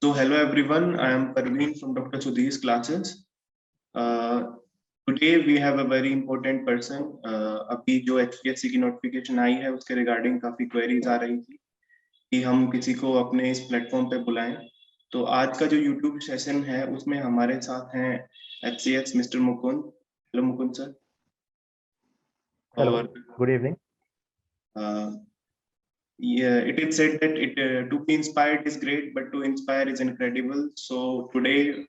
So hello everyone, I am Parveen from Dr. Sudhir's classes. Uh, Today we have a very important person. अभी जो HPSC की notification आई है उसके regarding काफी queries आ रही थी कि हम किसी को अपने इस प्लेटफॉर्म पे बुलाएं। तो आज का जो यूट्यूब सेशन है उसमें हमारे साथ हैं HCS mister Mukund. Hello Mukund sir. Hello, और good evening. Yeah, it is said that to be inspired is great, but to inspire is incredible. So today,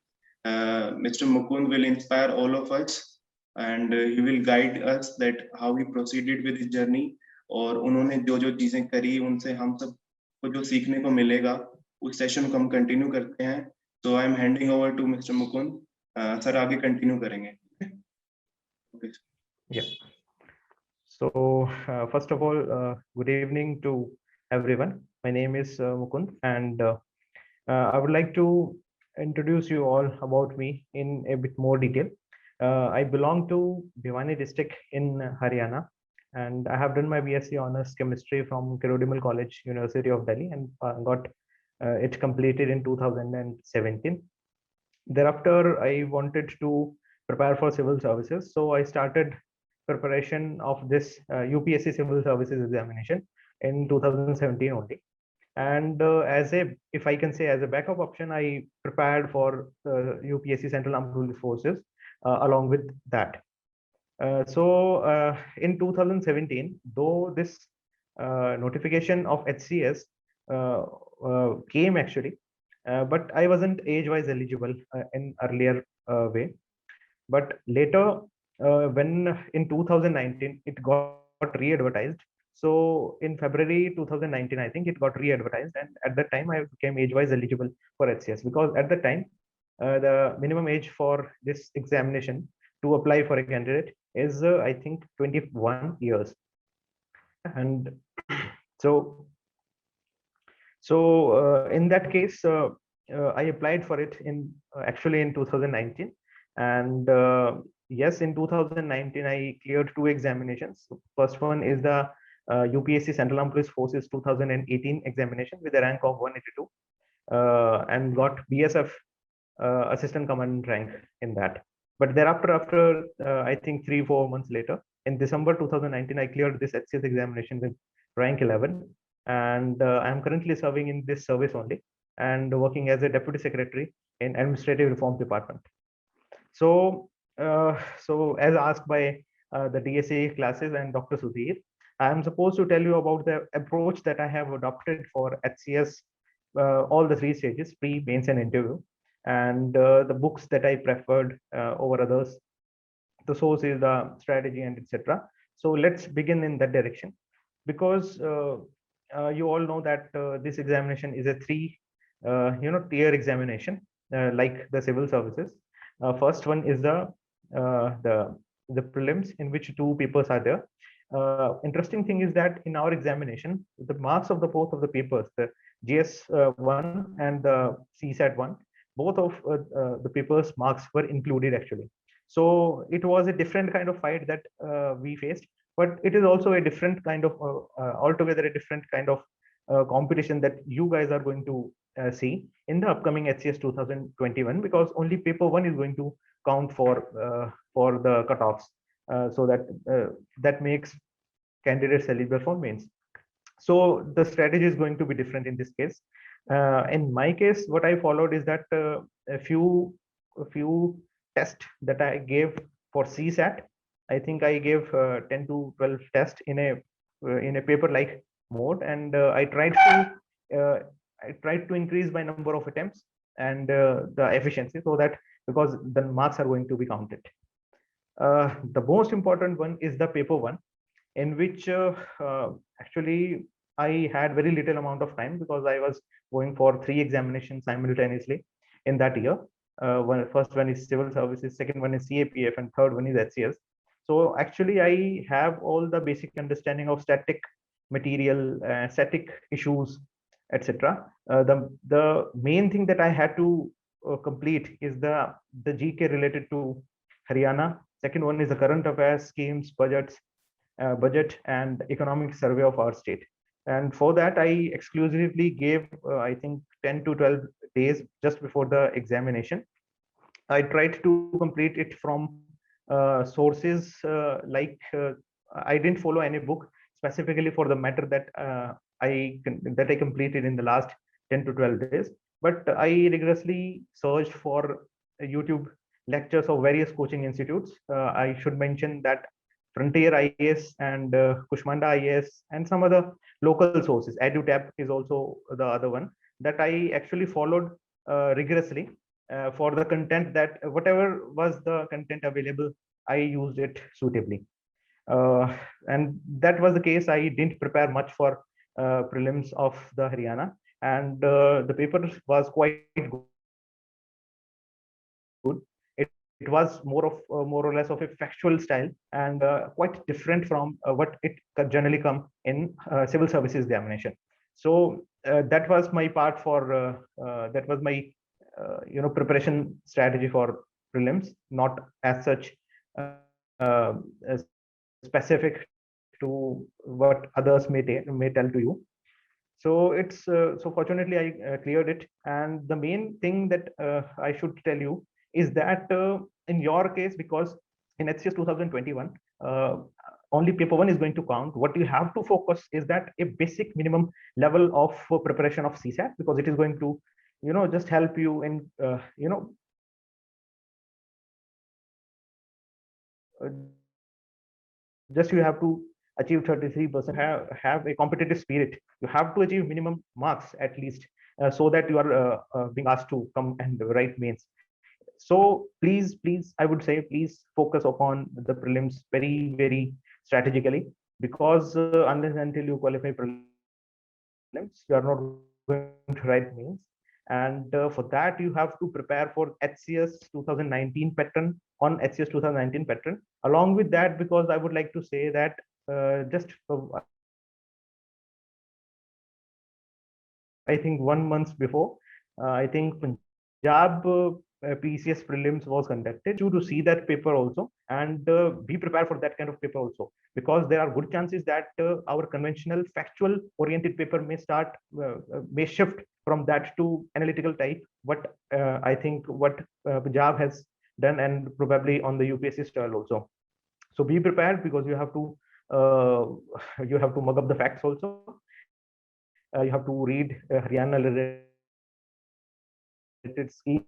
Mr. Mukund will inspire all of us, and he will guide us that how he proceeded with his journey. और उन्होंने जो जो चीजें करी उनसे हम सब को जो सीखने को मिलेगा उस सेशन को हम कंटिन्यू करते हैं। तो I am handing over to mister Mukund. Sir आगे कंटिन्यू करेंगे। Okay. Yeah. So first of all, good evening to everyone. My name is Mukund, and I would like to introduce you all about me in a bit more detail. I belong to Bhiwani district in Haryana, and I have done my BSc Honours Chemistry from Kerodimal College, University of Delhi, and got it completed in 2017. Thereafter, I wanted to prepare for civil services, so I started preparation of this UPSC civil services examination in 2017 only. And as a, if I can say, as a backup option, I prepared for UPSC Central Armed Police Forces along with that. In 2017, though this notification of HCS came actually, but I wasn't age-wise eligible in earlier way. But later, when in 2019 it got re-advertised. So in February 2019, I think it got re-advertised, and at that time I became age-wise eligible for HCS, because at the time the minimum age for this examination to apply for a candidate is I think 21 years. And so in that case, I applied for it in actually in 2019, and yes, in 2019 I cleared two examinations. First one is the UPSC Central Armed Police Forces 2018 examination with a rank of 182, and got BSF assistant commandant rank in that. But thereafter, after I think 3-4 months later, in December 2019, I cleared this HCS examination with rank 11, and I am currently serving in this service only and working as a deputy secretary in administrative reform department. So as asked by the DSA classes and Dr. Sudhir, I am supposed to tell you about the approach that I have adopted for HCS, all the three stages: pre, mains, and interview, and the books that I preferred over others, the source is the strategy, and etc. So let's begin in that direction, because you all know that this examination is a three tier examination, like the civil services. First one is the prelims, in which two papers are there. Interesting thing is that in our examination, the marks of the both of the papers, the GS1 and the CSAT1, both of the papers marks were included actually. So it was a different kind of fight that we faced, but it is also a different kind of altogether a different kind of competition that you guys are going to see in the upcoming HCS 2021, because only paper one is going to count for the cutoffs, so that makes candidates eligible for mains. So the strategy is going to be different in this case. In my case, what I followed is that a few tests that I gave for CSAT. I think I gave 10 to 12 tests in a paper-like mode, and I tried to increase my number of attempts and the efficiency, so that because the marks are going to be counted. The most important one is the paper one, in which actually I had very little amount of time, because I was going for 3 examinations simultaneously in that year. First one is civil services, second one is CAPF, and third one is HCS. So actually I have all the basic understanding of static material, static issues, etc. The main thing that I had to complete is the GK related to Haryana. Second one is the current affairs, schemes, budget and economic survey of our state. And for that, I exclusively gave, I think, 10 to 12 days just before the examination. I tried to complete it from sources I didn't follow any book specifically for the matter that I completed in the last 10 to 12 days. But I rigorously searched for YouTube lectures of various coaching institutes. I should mention that Frontier IAS and Kushmanda IAS and some other local sources. EduTap is also the other one that I actually followed rigorously for the content, that whatever was the content available, I used it suitably. And that was the case. I didn't prepare much for prelims of the Haryana, and the paper was quite good. It was more or less of a factual style, and quite different from what it generally come in civil services examination. So that was my part for that was my preparation strategy for prelims, not as such uh, specific to what others may tell to you. So it's so fortunately I cleared it. And the main thing that I should tell you is that in your case, because in HCS 2021 only paper one is going to count, what you have to focus is that a basic minimum level of preparation of CSAT, because it is going to just help you in just you have to achieve 33%, have a competitive spirit. You have to achieve minimum marks at least, so that you are being asked to come and write mains. So please, I would say, please focus upon the prelims very strategically, because unless and until you qualify prelims, you are not going to write mains. And for that, you have to prepare for HCS 2019 pattern on HCS 2019 pattern. Along with that, because I would like to say that just I think 1 month before, I think Punjab PCS prelims was conducted. You to see that paper also, and be prepared for that kind of paper also, because there are good chances that our conventional factual oriented paper may shift from that to analytical type. What I think what Punjab has done, and probably on the UPSC style also. So be prepared, because uh, you have to mug up the facts also. You have to read Haryana related schemes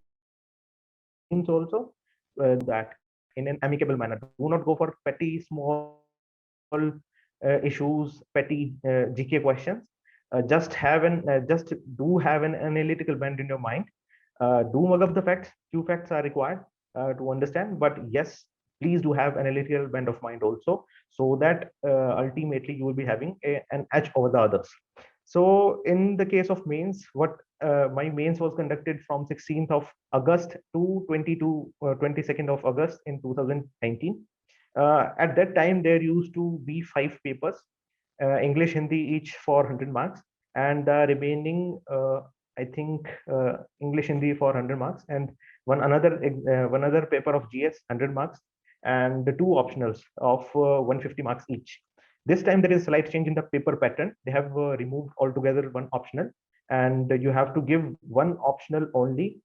also, that in an amicable manner. Do not go for petty small issues, petty GK questions. Just do have an analytical bend in your mind. Do mug up the facts. Few facts are required to understand, but yes, please do have analytical bend of mind also, so that ultimately you will be having an edge over the others. So in the case of mains, what my mains was conducted from 16th of August to 22nd of August in 2019. At that time, there used to be 5 papers, English, Hindi, each for 100 marks, and the remaining, I think, English, Hindi for 100 marks, and one other paper of GS 100 marks, and the 2 optionals of 150 marks each. This time there is a slight change in the paper pattern. They have removed altogether one optional, and you have to give one optional only,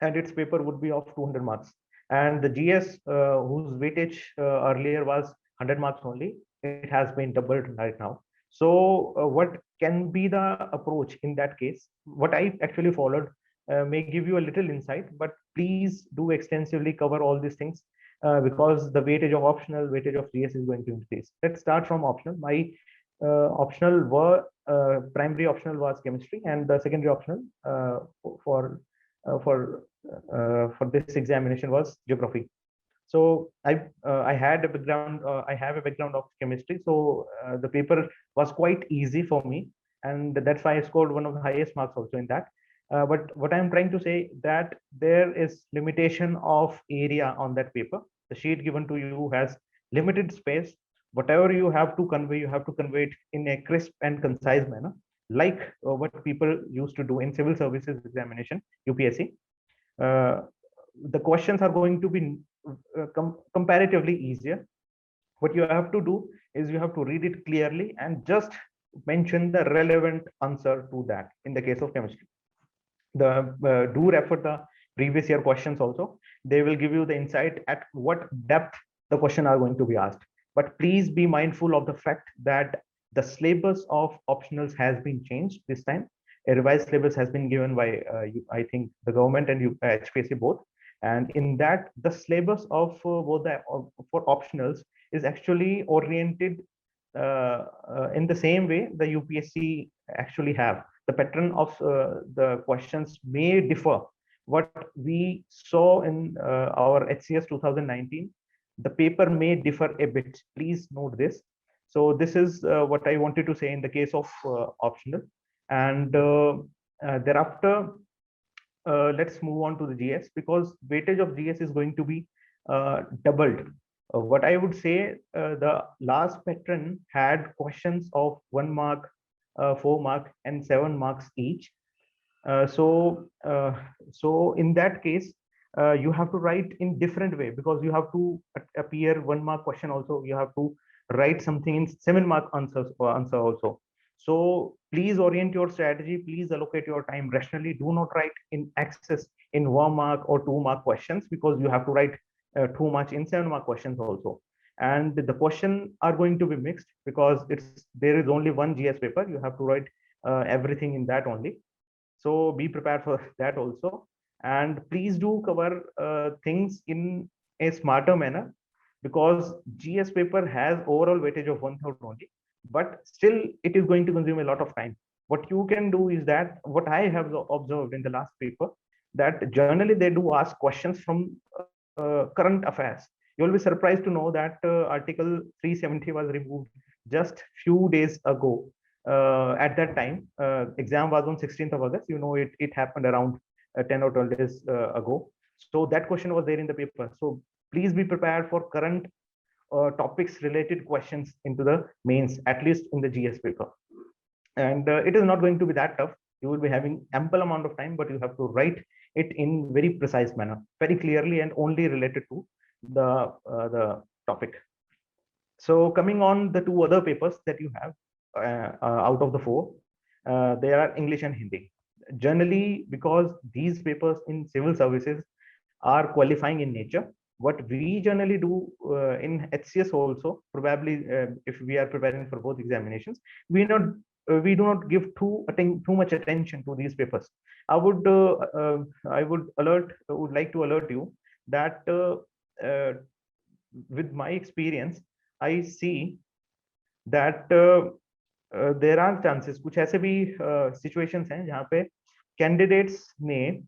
and its paper would be of 200 marks. And the GS, whose weightage earlier was 100 marks only, it has been doubled right now. So what can be the approach in that case? What I actually followed may give you a little insight, but please do extensively cover all these things, because the weightage of GS is going to increase. Let's start from optional. My optional were primary optional was chemistry, and the secondary optional for uh, for for this examination was geography. So I had a background. I have a background of chemistry, so the paper was quite easy for me, and that's why I scored one of the highest marks also in that. But what I'm trying to say, that there is limitation of area on that paper. The sheet given to you has limited space. Whatever you have to convey it in a crisp and concise manner, like what people used to do in civil services examination, UPSC. Uh, the questions are going to be comparatively easier. What you have to do is you have to read it clearly and just mention the relevant answer to that in the case of chemistry. Do refer the previous year questions also. They will give you the insight at what depth the question are going to be asked. But please be mindful of the fact that the syllabus of optionals has been changed this time. A revised syllabus has been given by I think the government and HPSC both, and in that the syllabus of both the for optionals is actually oriented in the same way the UPSC actually have. The pattern of the questions may differ. What we saw in our HCS 2019, the paper may differ a bit. Please note this. So this is what I wanted to say in the case of optional. And thereafter, let's move on to the GS, because weightage of GS is going to be doubled. What I would say, the last pattern had questions of 1 mark, 4 mark, and 7 marks each. So in that case, you have to write in different way, because you have to appear 1 mark question also. You have to write something in 7 mark answer also. So please orient your strategy. Please allocate your time rationally. Do not write in excess in 1 mark or 2 mark questions, because you have to write too much in 7 mark questions also. And the question are going to be mixed, because there is only one GS paper. You have to write everything in that only. So be prepared for that also. And please do cover things in a smarter manner, because GS paper has overall weightage of 1/3 only, but still it is going to consume a lot of time. What you can do is that, what I have observed in the last paper, that generally they do ask questions from current affairs. You will be surprised to know that Article 370 was removed just few days ago. At that time, exam was on 16th of August. You know, it happened around 10 or 12 days ago. So that question was there in the paper. So please be prepared for current topics related questions into the mains, at least in the GS paper. And it is not going to be that tough. You will be having ample amount of time, but you have to write it in very precise manner, very clearly, and only related to the topic. So coming on the 2 other papers that you have out of the 4, they are English and Hindi. Generally, because these papers in civil services are qualifying in nature, what we generally do in HCS also, probably if we are preparing for both examinations, we do not give too much attention to these papers. I would like to alert you that with my experience, I see that there are chances, कुछ ऐसे भी situations हैं जहाँ पे candidates ने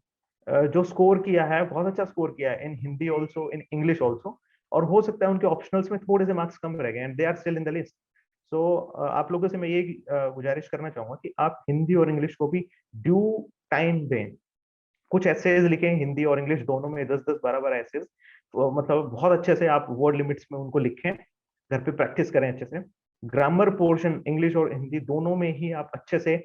जो score किया है, बहुत अच्छा स्कोर किया है in Hindi also, in English also, और हो सकता है उनके ऑप्शनल्स में थोड़े से मार्क्स कम रह गए, and they are still in the list. So आप लोगों से मैं ये गुजारिश करना चाहूंगा कि आप हिंदी और इंग्लिश को भी ड्यू टाइम दें. कुछ एसेज लिखें हिंदी और इंग्लिश दोनों में, 10-10, 12-12 एसेज, मतलब बहुत अच्छे से आप वर्ड लिमिट्स में उनको लिखें, घर पे प्रैक्टिस करें अच्छे से. ग्रामर पोर्शन इंग्लिश और हिंदी दोनों में ही आप अच्छे से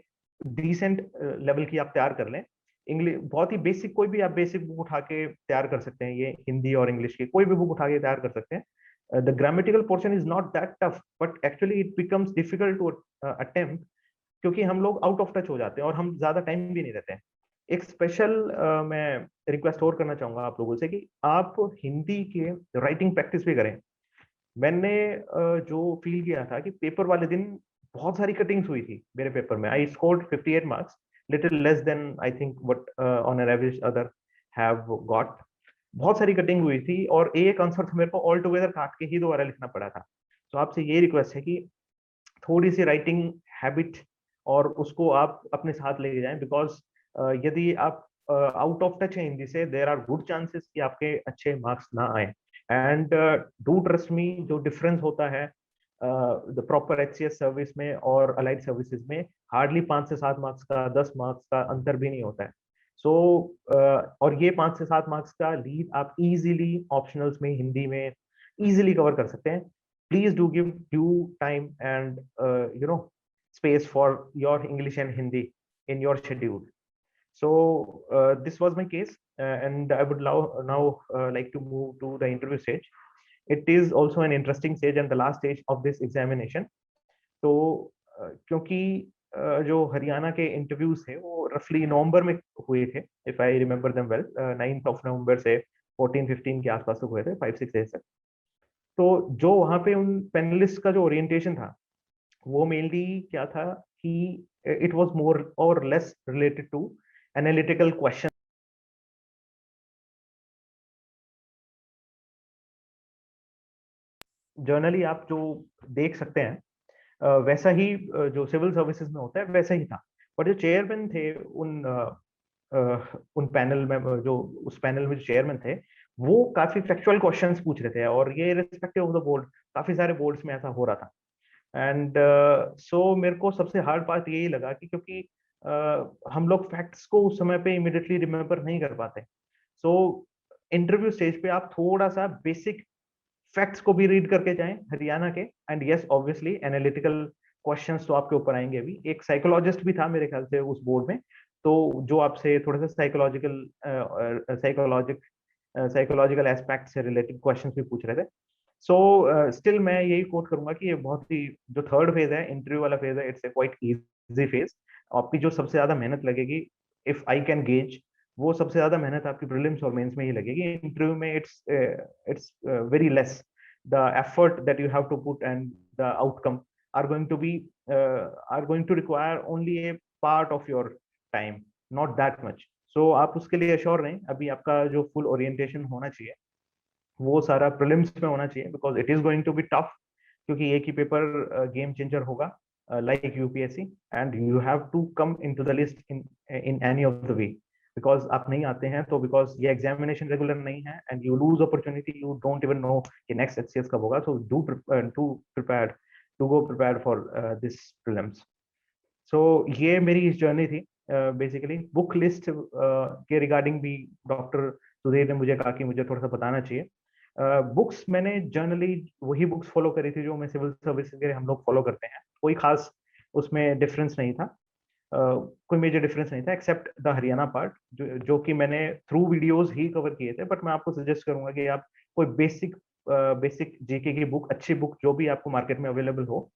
डिसेंट लेवल की आप तैयार कर लें. इंग्लिश बहुत ही बेसिक, कोई भी आप बेसिक बुक उठा के तैयार कर सकते हैं. ये हिंदी और इंग्लिश की कोई भी बुक उठा के तैयार कर सकते हैं. The grammatical portion is not that tough, but actually it becomes difficult to attempt, क्योंकि हम लोग आउट ऑफ टच हो जाते हैं और हम ज्यादा टाइम भी नहीं रहते हैं. एक स्पेशल मैं रिक्वेस्ट और करना चाहूंगा आप लोगों से कि आप हिंदी के राइटिंग प्रैक्टिस भी करें. मैंने जो फील किया था कि पेपर वाले दिन बहुत सारी कटिंग्स हुई थी मेरे पेपर में. I scored 58 marks, little less than I think what on an average other have got. बहुत सारी कटिंग हुई थी और एक आंसर तो मेरे को ऑल टुगेदर काट के ही दोबारा लिखना पड़ा था. तो आपसे ये रिक्वेस्ट है कि थोड़ी सी राइटिंग हैबिट और उसको आप अपने साथ लेके जाएं, बिकॉज यदि आप आउट ऑफ टच है हिंदी से, देयर आर गुड चांसेस कि आपके अच्छे मार्क्स ना आए. एंड डू ट्रस्ट मी, जो डिफरेंस होता है द प्रॉपर HCS सर्विस में और अलाइड सर्विसेज में, हार्डली 5 से 7 मार्क्स का, 10 मार्क्स का अंतर भी नहीं होता है. सो और ये 5 से 7 मार्क्स का लीड आप इजीली ऑप्शनल्स में हिंदी में इजीली कवर कर सकते हैं. Please do give due time and space for your English and Hindi in your schedule. So this was my case, and I would now like to move to the interview stage. It is also an interesting stage and the last stage of this examination. So क्योंकि जो हरियाणा के interviews थे वो रफली नवंबर में हुए थे, if I remember them well, 9th of November से 14-15 के आसपास तक हुए थे, 5-6 डेज तक। तो जो वहां पे उन पैनलिस्ट का जो ओरिएंटेशन था वो मेनली क्या था कि it was more or less related to analytical question. Generally आप जो देख सकते हैं वैसा ही जो सिविल सर्विसेज में होता है वैसा ही था। पर जो चेयरमैन थे उन पैनल में, जो उस पैनल में जो चेयरमैन थे, वो काफी फैक्चुअल क्वेश्चंस पूछ रहे थे, और ये रिस्पेक्टिव ऑफ द बोर्ड काफी सारे बोर्ड्स में ऐसा हो रहा था। एंड सो मेरे को सबसे हार्ड पार्ट यही लगा कि क्योंकि हम लोग फैक्ट्स को उस समय पे इमिडिएटली रिमेम्बर नहीं कर पाते। सो इंटरव्यू स्टेज पे आप थोड़ा सा बेसिक फैक्ट्स को भी रीड करके जाएं हरियाणा के। And yes, obviously analytical questions तो आपके ऊपर आएंगे। अभी एक साइकोलॉजिस्ट भी था मेरे ख्याल से उस बोर्ड में, तो जो आपसे थोड़ा सा साइकोलॉजिकल एस्पेक्ट से रिलेटेड क्वेश्चंस भी पूछ रहे थे। सो स्टिल मैं यही कोट करूंगा कि ये बहुत ही, जो थर्ड फेज है, इंटरव्यू वाला फेज है, it's a quite easy phase. आपकी जो सबसे ज्यादा मेहनत लगेगी, इफ आई कैन गेज, वो सबसे ज्यादा मेहनत आपकी प्रीलिम्स और मेंस में ही लगेगी। इंटरव्यू में it's very less the effort that you have to put, and the outcome are going to require only a part of your time, not that much. So आप उसके लिए अश्योर रहें। अभी आपका जो फुल ओरिएंटेशन होना चाहिए वो सारा प्रीलिम्स में होना चाहिए, because it is going to be tough, क्योंकि एक ही पेपर गेम चेंजर होगा like UPSC, and you have to come into the list in any of the way. Because आप नहीं आते हैं तो बिकॉज ये एग्जामिनेशन रेगुलर नहीं है, and you lose opportunity, you don't even know कि नेक्स्ट एचसीएस कब होगा। So do prepare to go prepare for this prelims. So ये मेरी इस जर्नी थी। बेसिकली बुक लिस्ट के रिगार्डिंग भी डॉक्टर सुधीर ने मुझे कहा कि मुझे थोड़ा सा बताना चाहिए। बुक्स मैंने जनरली वही बुक्स फॉलो करी थी जो मैं सिविल सर्विस के लिए हम लोग फॉलो करते हैं। कोई खास उसमें डिफरेंस नहीं था, कोई मेजर डिफरेंस नहीं था, एक्सेप्ट द हरियाणा पार्ट जो कि मैंने थ्रू वीडियोस ही कवर किए थे। बट मैं आपको सजेस्ट करूंगा कि आप कोई बेसिक जीके की बुक, अच्छी बुक जो भी आपको मार्केट में अवेलेबल हो,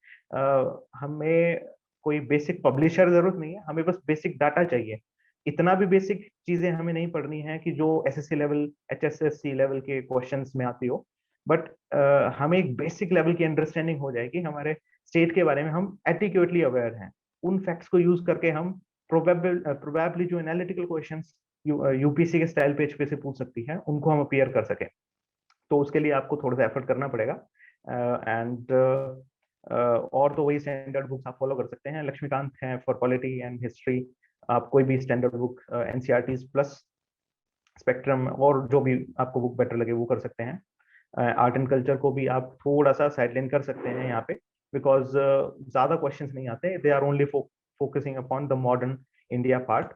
हमें कोई बेसिक पब्लिशर जरूरत नहीं है, हमें बस बेसिक डाटा चाहिए। इतना भी बेसिक चीजें हमें नहीं पढ़नी है कि जो एसएससी लेवल, एचएसएससी लेवल के क्वेश्चंस में आती हो, बट हमें एक बेसिक लेवल की अंडरस्टैंडिंग हो जाएगी हमारे स्टेट के बारे में, हम एटिक्यूटली अवेयर हैं। उन फैक्ट्स को यूज करके हम प्रोबेबली जो एनालिटिकल क्वेश्चंस यूपीसी के स्टाइल पेज पे से पूछ सकती है, उनको हम अपियर कर सके। तो उसके लिए आपको थोड़ा सा एफर्ट करना पड़ेगा। एंड और तो वही स्टैंडर्ड बुक्स आप फॉलो कर सकते हैं। लक्ष्मीकांत है फॉर पॉलिटी एंड हिस्ट्री, आप कोई भी standard book NCERT plus spectrum, और जो भी आपको बुक बेटर लगे वो कर सकते हैं। आर्ट एंड कल्चर को भी आप थोड़ा सा साइडलाइन कर सकते हैं यहाँ पे, बिकॉज ज्यादा क्वेश्चंस नहीं आते, they are only focusing upon the modern India part.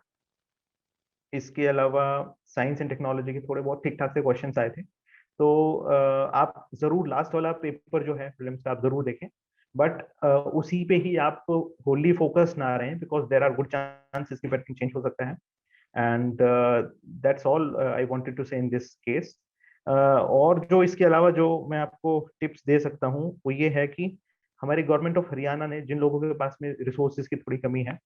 इसके अलावा साइंस एंड टेक्नोलॉजी के थोड़े बहुत ठीक ठाक से क्वेश्चंस आए थे। तो आप जरूर लास्ट वाला पेपर जो है प्रीलिम्स का आप जरूर देखें, बट उसी पे ही आप होली फोकस ना रहें, because there are good chances कि पैटर्न चेंज हो सकता है। And that's all I wanted to say in this case. और जो इसके अलावा जो मैं आपको टिप्स दे सकता हूँ वो ये है कि हमारी गवर्नमेंट ऑफ हरियाणा ने, जिन लोगों के पास में रिसोर्सेज की थोड़ी कमी है,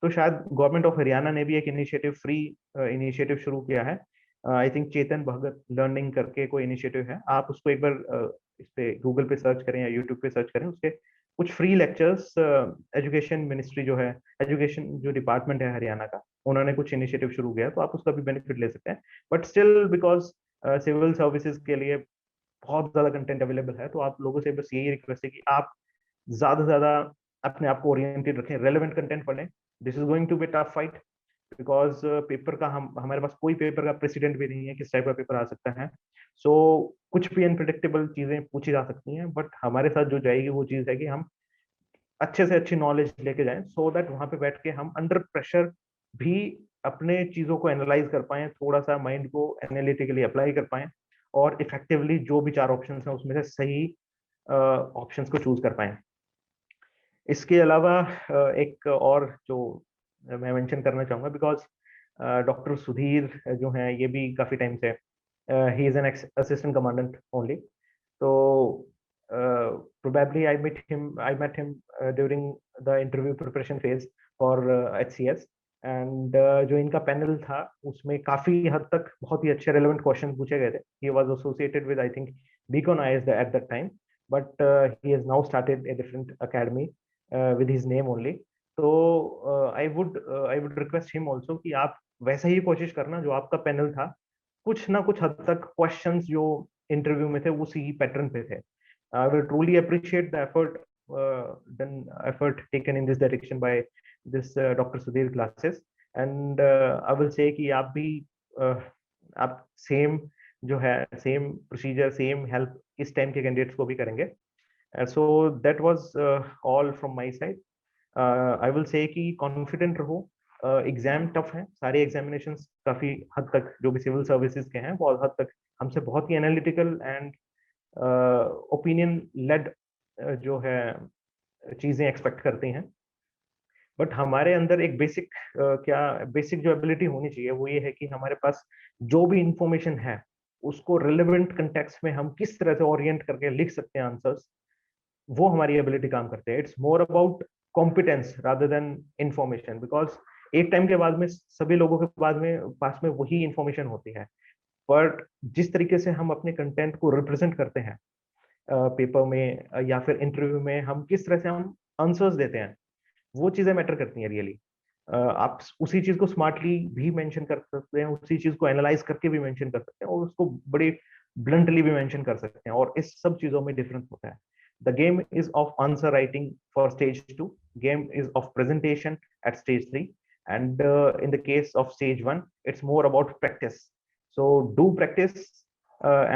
तो शायद गवर्नमेंट ऑफ हरियाणा ने भी एक इनिशिएटिव, फ्री इनिशिएटिव शुरू किया है। I think Chetan Bhagat learning करके कोई इनिशिएटिव है, आप उसको एक बार इस पे गूगल पे सर्च करें या यूट्यूब पे सर्च करें। उसके कुछ फ्री लेक्चर्स, एजुकेशन मिनिस्ट्री जो है, एजुकेशन जो डिपार्टमेंट है हरियाणा का, उन्होंने कुछ इनिशिएटिव शुरू किया, तो आप उसका भी बेनिफिट ले सकते हैं। But still because civil services के लिए बहुत ज्यादा कंटेंट अवेलेबल है, तो आप लोगों से बस यही रिक्वेस्ट है कि आप ज्यादा से ज्यादा अपने आप को ओरिएंटेड रखें, रेलेवेंट कंटेंट पढ़ें। This is going to be tough fight, because paper का हमारे पास कोई पेपर का प्रेसिडेंट भी नहीं है किस टाइप का पेपर आ सकता है। सो कुछ भी अनप्रिडिक्टेबल चीजें पूछी जा सकती हैं, बट हमारे साथ जो जाएगी वो चीज है कि हम अच्छे से अच्छी नॉलेज लेके जाएं, सो दैट वहां पे बैठ के हम अंडर प्रेशर भी अपने चीजों को एनालाइज कर पाए, थोड़ा सा माइंड को एनालिटिकली अप्लाई कर पाए, और इफेक्टिवली जो भी 4 ऑप्शंस हैं उसमें से सही ऑप्शंस को चूज कर पाए। इसके अलावा एक और जो मैं मेंशन करना चाहूंगा, बिकॉज डॉक्टर सुधीर जो हैं ये भी काफी टाइम से, he is an assistant commandant only, तो probably I met him during the interview preparation phase for HCS। And जो इनका पैनल था उसमें काफी हद तक बहुत ही अच्छे रेलेवेंट क्वेश्चन पूछे गए थे। He was associated with I think Beacon IS at that time, but he has now started a different academy with his name only. तो I would request him also कि आप वैसा ही कोशिश करना जो आपका पैनल था। कुछ ना कुछ हद तक क्वेश्चंस जो इंटरव्यू में थे उसी पैटर्न पे थे। I will truly appreciate the effort taken in this direction by this Dr. Sudhir classes, and I will say कि आप भी आप सेम जो है सेम प्रोसीजर सेम हेल्प इस टाइम के कैंडिडेट्स को भी करेंगे। So that was all from my side. I will say कि कॉन्फिडेंट रहो। एग्जाम टफ है, सारे एग्जामिनेशंस काफी हद तक जो भी सिविल सर्विसेज के हैं बहुत हद तक हमसे बहुत ही एनालिटिकल एंड ओपिनियन लेड जो है चीजें एक्सपेक्ट करते हैं। बट हमारे अंदर एक बेसिक जो एबिलिटी होनी चाहिए वो ये है कि हमारे पास जो भी इंफॉर्मेशन है उसको रिलेवेंट कंटेक्स्ट में हम किस तरह से ओरिएंट करके लिख सकते हैं आंसर्स, वो हमारी एबिलिटी काम करते हैं। It's more about competence rather than information, because एक टाइम के बाद में सभी लोगों के पास में वही इंफॉर्मेशन होती है, बट जिस तरीके से हम अपने कंटेंट को रिप्रेजेंट करते हैं पेपर में या फिर इंटरव्यू में, हम किस तरह से हम आंसर्स देते हैं, वो चीजें मैटर करती हैं रियली। आप उसी चीज को स्मार्टली भी मेंशन कर सकते हैं, उसी चीज को एनालाइज करके भी मेंशन कर सकते हैं और उसको बड़ी ब्लंटली भी मेंशन कर सकते हैं, और इस सब चीजों में डिफरेंस होता है। The game is of answer writing for stage 2, game is of presentation at stage 3, and in the case of stage 1 it's more about practice. So do practice,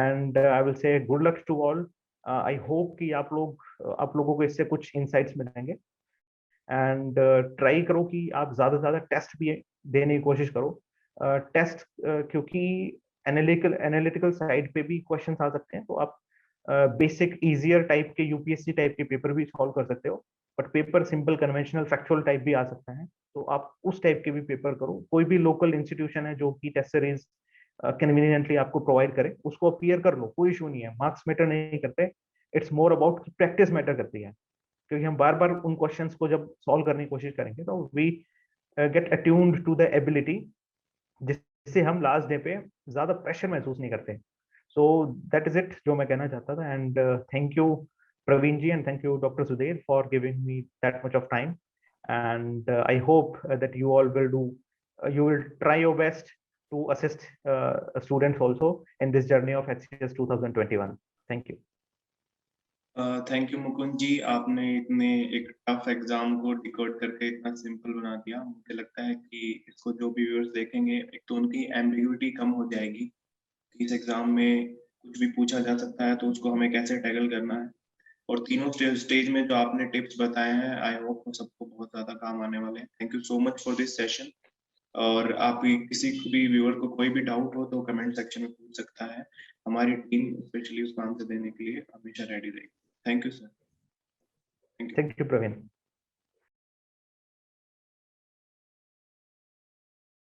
and I will say good luck to all. I hope कि आप लोगों को इससे कुछ insights मिलेंगे, and try करो कि आप ज्यादा से ज्यादा टेस्ट भी देने की कोशिश करो। टेस्ट क्योंकि एनालिटिकल साइड पे भी क्वेश्चंस आ सकते हैं, तो आप बेसिक इजियर टाइप के यूपीएससी टाइप के पेपर भी सॉल्व कर सकते हो, but paper simple conventional factual type भी आ सकता है, तो आप उस टाइप के भी पेपर करो। कोई भी लोकल इंस्टीट्यूशन है जो कि टेस्ट सीरीज कन्वीनियंटली आपको प्रोवाइड करे, उसको अपीयर कर लो, कोई इशू नहीं है। मार्क्स मैटर नहीं करते, it's more about practice matter करती है, क्योंकि हम बार बार उन क्वेश्चंस को जब सॉल्व करने की कोशिश करेंगे तो we get attuned to the ability, जिससे हम लास्ट डे पे ज्यादा प्रेशर महसूस नहीं करते। सो दैट इज इट जो मैं कहना चाहता था, and thank you Praveen ji and thank you doctor Sudhir for giving me that much of time, and I hope that you all will you will try your best to assist students also in this journey of HCS 2021. Thank you. Thank you Mukund ji, आपने इतने एक tough exam को decode करके इतना simple बना दिया। मुझे लगता है कि इसको जो भी व्यूअर्स देखेंगे, एक तो उनकी एम्बिग्यूटी कम हो जाएगी कि इस एग्जाम में कुछ भी पूछा जा सकता है तो उसको हमें कैसे टैकल करना है। और तीनों स्टेज में जो आपने टिप्स बताए हैं, आई होप वो सबको बहुत ज्यादा काम आने वाले हैं। Thank you so much for this session. और आप किसी भी व्यूअर को कोई भी डाउट हो तो कमेंट सेक्शन में पूछ सकता है, हमारी टीम स्पेशली उसको आंसर देने के लिए हमेशा रेडी रहेगी। Thank you sir. Thank you, Praveen.